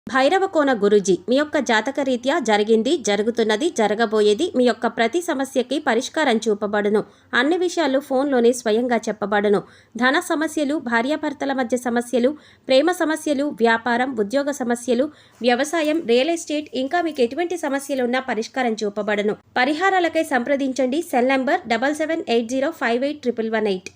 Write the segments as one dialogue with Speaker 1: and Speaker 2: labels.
Speaker 1: భైరవకోన గురూజీ మీ యొక్క జాతక రీత్యా జరిగింది, జరుగుతున్నది, జరగబోయేది మీ యొక్క ప్రతి సమస్యకి పరిష్కారం చూపబడును. అన్ని విషయాలు ఫోన్లోనే స్వయంగా చెప్పబడును. ధన సమస్యలు, భార్యాభర్తల మధ్య సమస్యలు, ప్రేమ సమస్యలు, వ్యాపారం, ఉద్యోగ సమస్యలు, వ్యవసాయం, రియల్ ఎస్టేట్, ఇంకా మీకు ఎటువంటి సమస్యలు ఉన్నా పరిష్కారం చూపబడును. పరిహారాలకై సంప్రదించండి. Cell number 7780581118.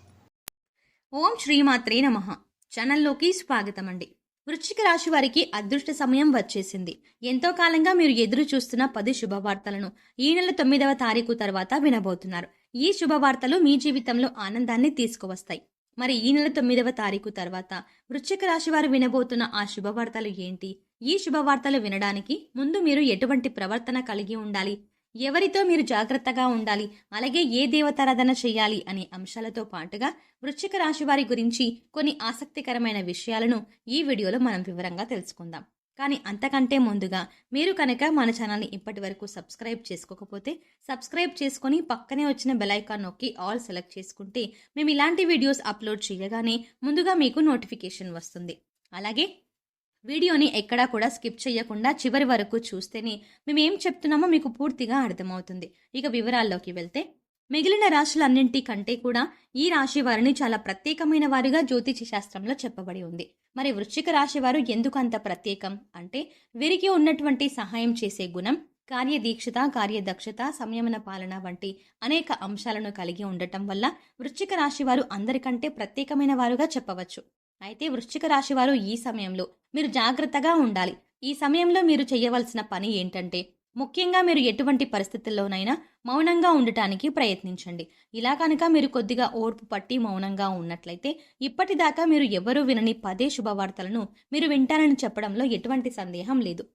Speaker 2: ఓం శ్రీమాత్రే నమః. ఛానల్లోకి స్వాగతం అండి. వృశ్చిక రాశి వారికి అదృష్ట సమయం వచ్చేసింది. ఎంతో కాలంగా మీరు ఎదురు చూస్తున్న 10 శుభవార్తలను ఈ నెల 9వ తారీఖు తర్వాత వినబోతున్నారు. ఈ శుభవార్తలు మీ జీవితంలో ఆనందాన్ని తీసుకువస్తాయి. మరి ఈ నెల 9వ తారీఖు తర్వాత వృశ్చిక రాశి వారు వినబోతున్న ఆ శుభవార్తలు ఏంటి? ఈ శుభవార్తలు వినడానికి ముందు మీరు ఎటువంటి ప్రవర్తన కలిగి ఉండాలి, ఎవరితో మీరు జాగ్రత్తగా ఉండాలి, అలాగే ఏ దేవతారాధన చేయాలి అనే అంశాలతో పాటుగా వృశ్చిక రాశి వారి గురించి కొన్ని ఆసక్తికరమైన విషయాలను ఈ వీడియోలో మనం వివరంగా తెలుసుకుందాం. కానీ అంతకంటే ముందుగా మీరు కనుక మన ఛానల్ని ఇప్పటి వరకు సబ్స్క్రైబ్ చేసుకోకపోతే సబ్స్క్రైబ్ చేసుకొని పక్కనే వచ్చిన బెల్ ఐకాన్ నొక్కి ఆల్ సెలెక్ట్ చేసుకుంటే మేము ఇలాంటి వీడియోస్ అప్లోడ్ చేయగానే ముందుగా మీకు నోటిఫికేషన్ వస్తుంది. అలాగే వీడియోని ఎక్కడా కూడా స్కిప్ చేయకుండా చివరి వరకు చూస్తేనే మేము ఏం చెప్తున్నామో మీకు పూర్తిగా అర్థమవుతుంది. ఇక వివరాల్లోకి వెళ్తే, మిగిలిన రాశులన్నింటి కంటే కూడా ఈ రాశి వారిని చాలా ప్రత్యేకమైన వారిగా జ్యోతిష శాస్త్రంలో చెప్పబడి ఉంది. మరి వృశ్చిక రాశి వారు ఎందుకు అంత ప్రత్యేకం అంటే, వీరికి ఉన్నటువంటి సహాయం చేసే గుణం, కార్యదీక్షత, కార్యదక్షత, సంయమన పాలన వంటి అనేక అంశాలను కలిగి ఉండటం వల్ల వృశ్చిక రాశి వారు అందరికంటే ప్రత్యేకమైన వారుగా చెప్పవచ్చు. అయితే వృశ్చిక రాశి వారు ఈ సమయంలో మీరు జాగ్రత్తగా ఉండాలి. ఈ సమయంలో మీరు చేయవలసిన పని ఏంటంటే, ముఖ్యంగా మీరు ఎటువంటి పరిస్థితుల్లోనైనా మౌనంగా ఉండటానికి ప్రయత్నించండి. ఇలా కనుక మీరు కొద్దిగా ఓర్పు పట్టి మౌనంగా ఉన్నట్లయితే ఇప్పటిదాకా మీరు ఎవరూ వినని 10 శుభవార్తలను మీరు వింటారని చెప్పడంలో ఎటువంటి సందేహం లేదు.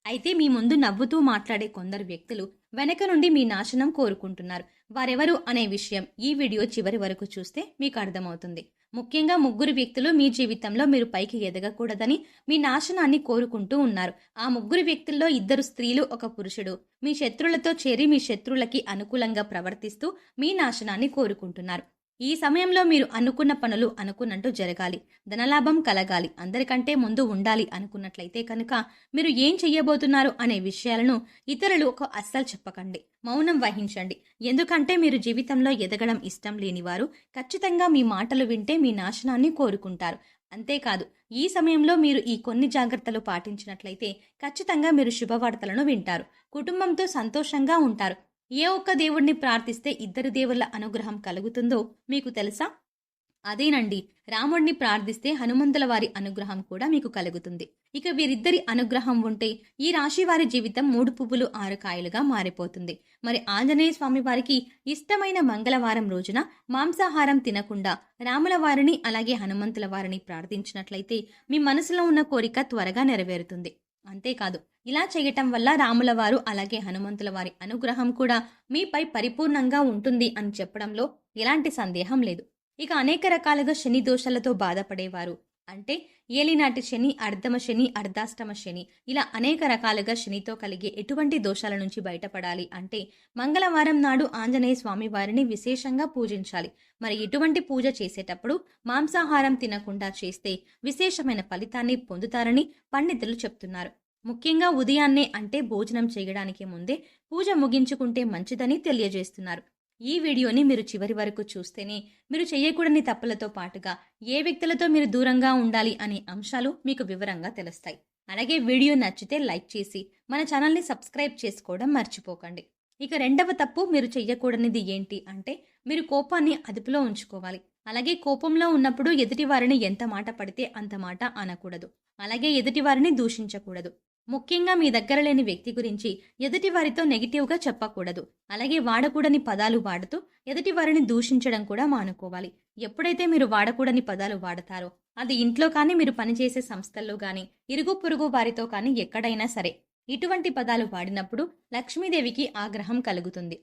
Speaker 2: అయితే మీ ముందు నవ్వుతూ మాట్లాడే కొందరు వ్యక్తులు వెనక నుండి మీ నాశనం కోరుకుంటున్నారు. వారెవరు అనే విషయం ఈ వీడియో చివరి వరకు చూస్తే మీకు అర్థమవుతుంది. ముఖ్యంగా 3 వ్యక్తులు మీ జీవితంలో మీరు పైకి ఎదగకూడదని మీ నాశనాన్ని కోరుకుంటూ ఉన్నారు. ఆ 3 వ్యక్తుల్లో 2 స్త్రీలు, 1 పురుషుడు మీ శత్రులతో చేరి మీ శత్రులకి అనుకూలంగా ప్రవర్తిస్తూ మీ నాశనాన్ని కోరుకుంటున్నారు. ఈ సమయంలో మీరు అనుకున్న పనులు అనుకున్నట్టు జరగాలి, ధనలాభం కలగాలి, అందరికంటే ముందు ఉండాలి అనుకున్నట్లయితే కనుక మీరు ఏం చెయ్యబోతున్నారు అనే విషయాలను ఇతరులకు అస్సలు చెప్పకండి. మౌనం వహించండి. ఎందుకంటే మీరు జీవితంలో ఎదగడం ఇష్టం లేనివారు ఖచ్చితంగా మీ మాటలు వింటే మీ నాశనాన్ని కోరుకుంటారు. అంతేకాదు, ఈ సమయంలో మీరు ఈ కొన్ని జాగ్రత్తలు పాటించినట్లయితే ఖచ్చితంగా మీరు శుభవార్తలను వింటారు. కుటుంబంతో సంతోషంగా ఉంటారు. ఏ ఒక్క దేవుణ్ణి ప్రార్థిస్తే 2 దేవుళ్ళ అనుగ్రహం కలుగుతుందో మీకు తెలుసా? అదేనండి, రాముడిని ప్రార్థిస్తే హనుమంతుల వారి అనుగ్రహం కూడా మీకు కలుగుతుంది. ఇక వీరిద్దరి అనుగ్రహం ఉంటే ఈ రాశి వారి జీవితం 3 పువ్వులు 6 కాయలుగా మారిపోతుంది. మరి ఆంజనేయ స్వామి వారికి ఇష్టమైన మంగళవారం రోజున మాంసాహారం తినకుండా రాముల వారిని అలాగే హనుమంతుల వారిని ప్రార్థించినట్లయితే మీ మనసులో ఉన్న కోరిక త్వరగా నెరవేరుతుంది. అంతేకాదు, ఇలా చేయటం వల్ల రాముల వారు అలాగే హనుమంతుల వారి అనుగ్రహం కూడా మీపై పరిపూర్ణంగా ఉంటుంది అని చెప్పడంలో ఎలాంటి సందేహం లేదు. ఇక అనేక రకాలుగా శని దోషాలతో బాధపడేవారు, అంటే ఏలినాటి శని, అర్ధమ శని, అర్ధాష్టమ శని, ఇలా అనేక రకాలుగా శనితో కలిగే ఎటువంటి దోషాల నుంచి బయటపడాలి అంటే మంగళవారం నాడు ఆంజనేయ స్వామి వారిని విశేషంగా పూజించాలి. మరి ఇటువంటి పూజ చేసేటప్పుడు మాంసాహారం తినకుండా చేస్తే విశేషమైన ఫలితాన్ని పొందుతారని పండితులు చెప్తున్నారు. ముఖ్యంగా ఉదయాన్నే, అంటే భోజనం చేయడానికి ముందే పూజ ముగించుకుంటే మంచిదని తెలియజేస్తున్నారు. ఈ వీడియోని మీరు చివరి వరకు చూస్తేనే మీరు చేయకూడని తప్పులతో పాటుగా ఏ వ్యక్తులతో మీరు దూరంగా ఉండాలి అనే అంశాలు మీకు వివరంగా తెలుస్తాయి. అలాగే వీడియో నచ్చితే లైక్ చేసి మన ఛానల్ని సబ్స్క్రైబ్ చేసుకోవడం మర్చిపోకండి. ఇక 2వ తప్పు మీరు చెయ్యకూడనిది ఏంటి అంటే, మీరు కోపాన్ని అదుపులో ఉంచుకోవాలి. అలాగే కోపంలో ఉన్నప్పుడు ఎదుటి వారిని ఎంత మాట పడితే అంత మాట అనకూడదు. అలాగే ఎదుటి వారిని దూషించకూడదు. ముఖ్యంగా మీ దగ్గర లేని వ్యక్తి గురించి ఎదుటి వారితో నెగిటివ్గా చెప్పకూడదు. అలాగే వాడకూడని పదాలు వాడుతూ ఎదుటి వారిని దూషించడం కూడా మానుకోవాలి. ఎప్పుడైతే మీరు వాడకూడని పదాలు వాడతారో అది ఇంట్లో కానీ, మీరు పనిచేసే సంస్థల్లో కానీ, ఇరుగు పొరుగు వారితో కానీ ఎక్కడైనా సరే ఇటువంటి పదాలు వాడినప్పుడు లక్ష్మీదేవికి ఆగ్రహం కలుగుతుంది,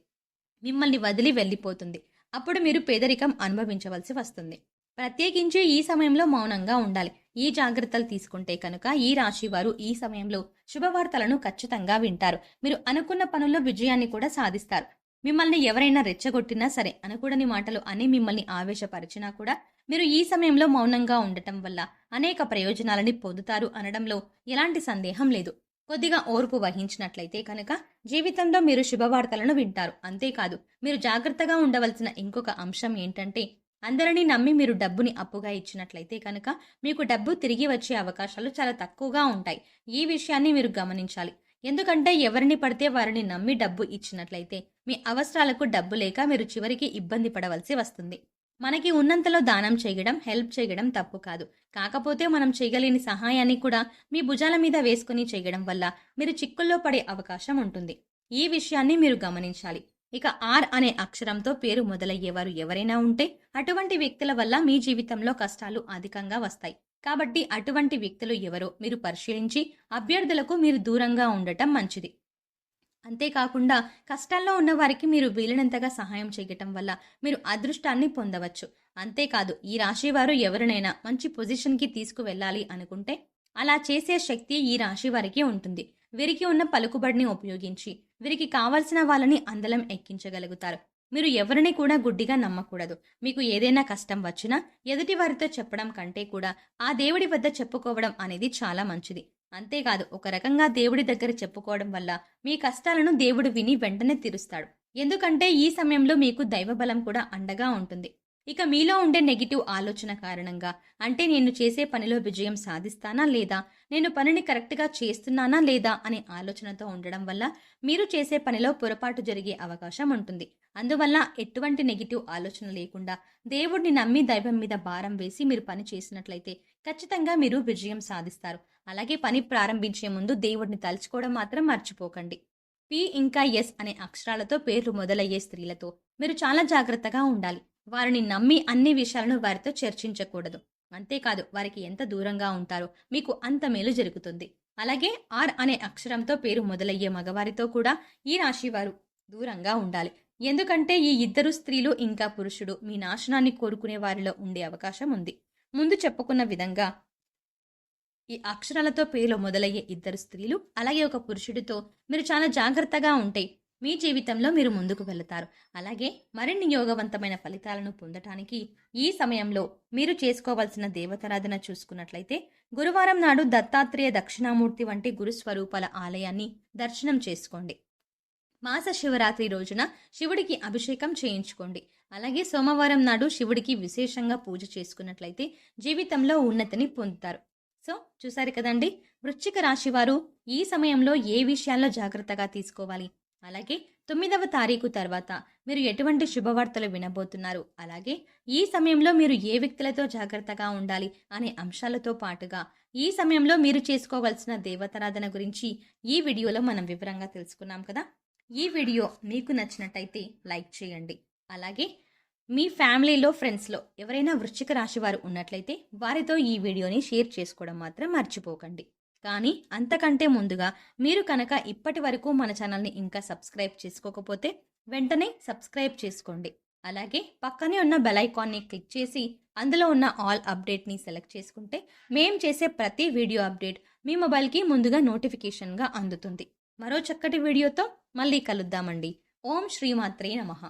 Speaker 2: మిమ్మల్ని వదిలి వెళ్ళిపోతుంది. అప్పుడు మీరు పేదరికం అనుభవించవలసి వస్తుంది. ప్రత్యేకించి ఈ సమయంలో మౌనంగా ఉండాలి. ఈ జాగ్రత్తలు తీసుకుంటే కనుక ఈ రాశి వారు ఈ సమయంలో శుభవార్తలను ఖచ్చితంగా వింటారు. మీరు అనుకున్న పనుల్లో విజయాన్ని కూడా సాధిస్తారు. మిమ్మల్ని ఎవరైనా రెచ్చగొట్టినా సరే, అనకూడని మాటలు అని మిమ్మల్ని ఆవేశపరిచినా కూడా మీరు ఈ సమయంలో మౌనంగా ఉండటం వల్ల అనేక ప్రయోజనాలని పొందుతారు అనడంలో ఎలాంటి సందేహం లేదు. కొద్దిగా ఓర్పు వహించినట్లయితే కనుక జీవితంలో మీరు శుభవార్తలను వింటారు. అంతేకాదు, మీరు జాగ్రత్తగా ఉండవలసిన ఇంకొక అంశం ఏంటంటే, అందరినీ నమ్మి మీరు డబ్బుని అప్పుగా ఇచ్చినట్లయితే కనుక మీకు డబ్బు తిరిగి వచ్చే అవకాశాలు చాలా తక్కువగా ఉంటాయి. ఈ విషయాన్ని మీరు గమనించాలి. ఎందుకంటే ఎవరిని పడితే వారిని నమ్మి డబ్బు ఇచ్చినట్లయితే మీ అవసరాలకు డబ్బు లేక మీరు చివరికి ఇబ్బంది పడవలసి వస్తుంది. మనకి ఉన్నంతలో దానం చేయడం, హెల్ప్ చేయడం తప్పు కాదు. కాకపోతే మనం చేయగలేని సహాయాన్ని కూడా మీ భుజాల మీద వేసుకుని చేయడం వల్ల మీరు చిక్కుల్లో పడే అవకాశం ఉంటుంది. ఈ విషయాన్ని మీరు గమనించాలి. ఇక ఆర్ అనే అక్షరంతో పేరు మొదలయ్యేవారు ఎవరైనా ఉంటే అటువంటి వ్యక్తుల వల్ల మీ జీవితంలో కష్టాలు అధికంగా వస్తాయి. కాబట్టి అటువంటి వ్యక్తులు ఎవరో మీరు పరిశీలించి అభ్యర్థులకు మీరు దూరంగా ఉండటం మంచిది. అంతేకాకుండా కష్టాల్లో ఉన్న వారికి మీరు వీలైనంతగా సహాయం చేయటం వల్ల మీరు అదృష్టాన్ని పొందవచ్చు. అంతేకాదు, ఈ రాశి వారు ఎవరినైనా మంచి పొజిషన్కి తీసుకువెళ్ళాలి అనుకుంటే అలా చేసే శక్తి ఈ రాశి వారికి ఉంటుంది. వీరికి ఉన్న పలుకుబడిని ఉపయోగించి వీరికి కావలసిన వాళ్ళని అందలం ఎక్కించగలుగుతారు. మీరు ఎవరిని కూడా గుడ్డిగా నమ్మకూడదు. మీకు ఏదైనా కష్టం వచ్చినా ఎదుటి వారితో చెప్పడం కంటే కూడా ఆ దేవుడి వద్ద చెప్పుకోవడం అనేది చాలా మంచిది. అంతేకాదు, ఒక రకంగా దేవుడి దగ్గర చెప్పుకోవడం వల్ల మీ కష్టాలను దేవుడు విని వెంటనే తీరుస్తాడు. ఎందుకంటే ఈ సమయంలో మీకు దైవబలం కూడా అండగా ఉంటుంది. ఇక మీలో ఉండే నెగిటివ్ ఆలోచన కారణంగా, అంటే నేను చేసే పనిలో విజయం సాధిస్తానా లేదా, నేను పనిని కరెక్ట్గా చేస్తున్నానా లేదా అనే ఆలోచనతో ఉండడం వల్ల మీరు చేసే పనిలో పొరపాటు జరిగే అవకాశం ఉంటుంది. అందువల్ల ఎటువంటి నెగిటివ్ ఆలోచన లేకుండా దేవుడిని నమ్మి దైవం మీద భారం వేసి మీరు పని చేసినట్లయితే ఖచ్చితంగా మీరు విజయం సాధిస్తారు. అలాగే పని ప్రారంభించే ముందు దేవుడిని తలుచుకోవడం మాత్రం మర్చిపోకండి. పి ఇంకా ఎస్ అనే అక్షరాలతో పేర్లు మొదలయ్యే స్త్రీలతో మీరు చాలా జాగ్రత్తగా ఉండాలి. వారిని నమ్మి అన్ని విషయాలను వారితో చర్చించకూడదు. అంతేకాదు, వారికి ఎంత దూరంగా ఉంటారో మీకు అంత మేలు జరుగుతుంది. అలాగే ఆర్ అనే అక్షరంతో పేరు మొదలయ్యే మగవారితో కూడా ఈ రాశి వారు దూరంగా ఉండాలి. ఎందుకంటే ఈ ఇద్దరు స్త్రీలు ఇంకా పురుషుడు మీ నాశనాన్ని కోరుకునే వారిలో ఉండే అవకాశం ఉంది. ముందు చెప్పుకున్న విధంగా ఈ అక్షరాలతో పేర్లు మొదలయ్యే ఇద్దరు స్త్రీలు అలాగే ఒక పురుషుడితో మీరు చాలా జాగ్రత్తగా ఉంటే మీ జీవితంలో మీరు ముందుకు వెళతారు. అలాగే మరిన్ని యోగవంతమైన ఫలితాలను పొందటానికి ఈ సమయంలో మీరు చేసుకోవాల్సిన దేవతారాధన చూసుకున్నట్లయితే గురువారం నాడు దత్తాత్రేయ దక్షిణామూర్తి వంటి గురుస్వరూపాల ఆలయాన్ని దర్శనం చేసుకోండి. మాస శివరాత్రి రోజున శివుడికి అభిషేకం చేయించుకోండి. అలాగే సోమవారం నాడు శివుడికి విశేషంగా పూజ చేసుకున్నట్లయితే జీవితంలో ఉన్నతిని పొందుతారు. సో చూసారు కదండి, వృశ్చిక రాశి వారు ఈ సమయంలో ఏ విషయాల్లో జాగ్రత్తగా తీసుకోవాలి, అలాగే 9వ తారీఖు తర్వాత మీరు ఎటువంటి శుభవార్తలు వినబోతున్నారు, అలాగే ఈ సమయంలో మీరు ఏ వ్యక్తులతో జాగ్రత్తగా ఉండాలి అనే అంశాలతో పాటుగా ఈ సమయంలో మీరు చేసుకోవాల్సిన దేవతారాధన గురించి ఈ వీడియోలో మనం వివరంగా తెలుసుకున్నాం కదా. ఈ వీడియో మీకు నచ్చినట్టయితే లైక్ చేయండి. అలాగే మీ ఫ్యామిలీలో, ఫ్రెండ్స్లో ఎవరైనా వృశ్చిక రాశి వారు ఉన్నట్లయితే వారితో ఈ వీడియోని షేర్ చేసుకోవడం మాత్రం మర్చిపోకండి. కానీ అంతకంటే ముందుగా మీరు కనుక ఇప్పటి వరకు మన ఛానల్ని ఇంకా సబ్స్క్రైబ్ చేసుకోకపోతే వెంటనే సబ్స్క్రైబ్ చేసుకోండి. అలాగే పక్కనే ఉన్న బెల్ ఐకాన్ని క్లిక్ చేసి అందులో ఉన్న ఆల్ అప్డేట్ని సెలెక్ట్ చేసుకుంటే మేం చేసే ప్రతి వీడియో అప్డేట్ మీ మొబైల్కి ముందుగా నోటిఫికేషన్గా అందుతుంది. మరో చక్కటి వీడియోతో మళ్ళీ కలుద్దామండి. ఓం శ్రీమాత్రే నమః.